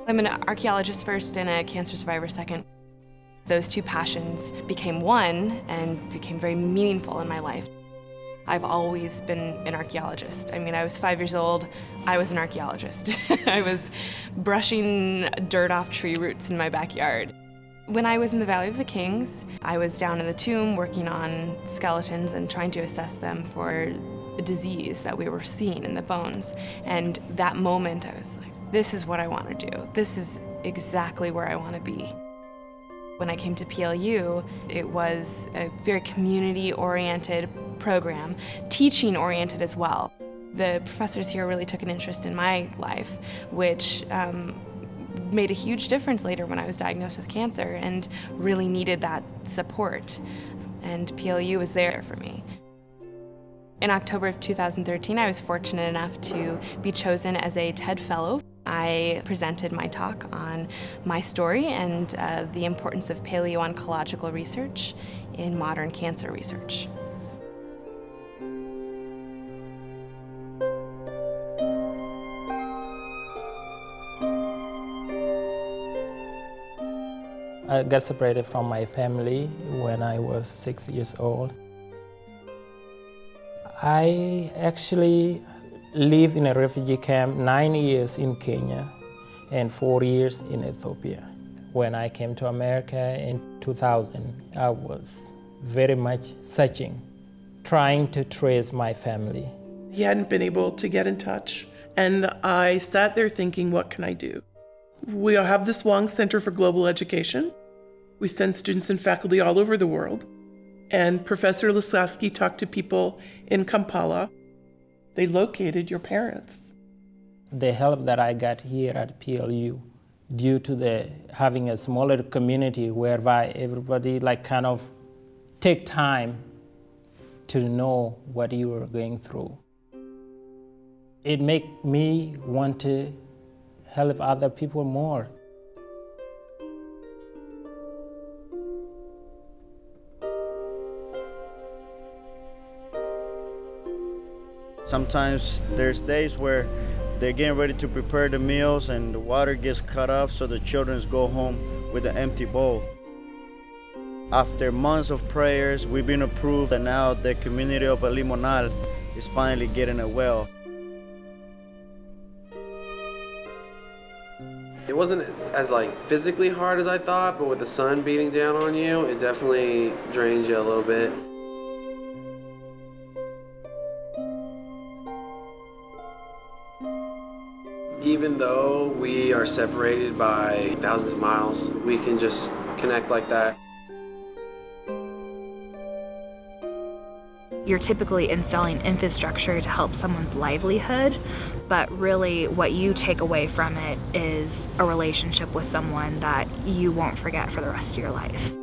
I'm an archaeologist first and a cancer survivor second. Those two passions became one and became very meaningful in my life. I've always been an archaeologist. I mean, I was 5 years old, I was an archaeologist. I was brushing dirt off tree roots in my backyard. When I was in the Valley of the Kings, I was down in the tomb working on skeletons and trying to assess them for the disease that we were seeing in the bones. And that moment, I was like, this is what I want to do. This is exactly where I want to be. When I came to PLU, it was a very community-oriented program, teaching-oriented as well. The professors here really took an interest in my life, which made a huge difference later when I was diagnosed with cancer and really needed that support. And PLU was there for me. In October of 2013, I was fortunate enough to be chosen as a TED Fellow. I presented my talk on my story and the importance of paleoncological research in modern cancer research. I got separated from my family when I was 6 years old. I actually lived in a refugee camp 9 years in Kenya and 4 years in Ethiopia. When I came to America in 2000, I was very much searching, trying to trace my family. He hadn't been able to get in touch, and I sat there thinking, what can I do? We have the Swank Center for Global Education. We send students and faculty all over the world. And Professor Lasaski talked to people in Kampala. They located your parents. The help that I got here at PLU, due to having a smaller community whereby everybody kind of take time to know what you were going through. It made me want to help other people more. Sometimes there's days where they're getting ready to prepare the meals and the water gets cut off, so the children go home with an empty bowl. After months of prayers, we've been approved, and now the community of Limonal is finally getting a well. It wasn't as physically hard as I thought, but with the sun beating down on you, it definitely drains you a little bit. Even though we are separated by thousands of miles, we can just connect like that. You're typically installing infrastructure to help someone's livelihood, but really what you take away from it is a relationship with someone that you won't forget for the rest of your life.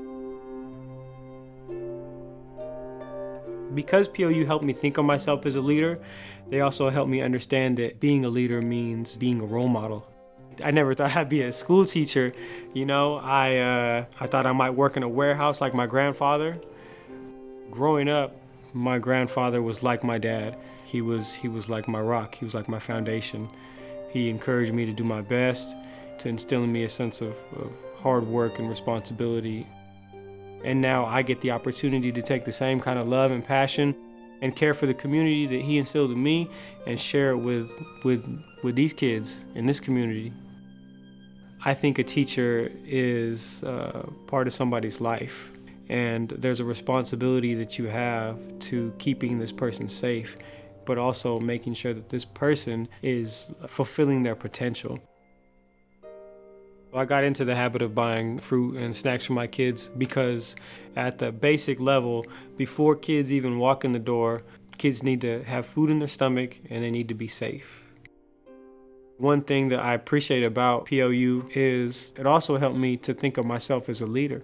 Because PLU helped me think of myself as a leader, they also helped me understand that being a leader means being a role model. I never thought I'd be a school teacher, you know. I thought I might work in a warehouse like my grandfather. Growing up, my grandfather was like my dad. He was like my rock. He was like my foundation. He encouraged me to do my best, to instill in me a sense of hard work and responsibility. And now I get the opportunity to take the same kind of love and passion and care for the community that he instilled in me and share it with these kids in this community. I think a teacher is part of somebody's life, and there's a responsibility that you have to keeping this person safe, but also making sure that this person is fulfilling their potential. I got into the habit of buying fruit and snacks for my kids because at the basic level, before kids even walk in the door, kids need to have food in their stomach and they need to be safe. One thing that I appreciate about PLU is it also helped me to think of myself as a leader.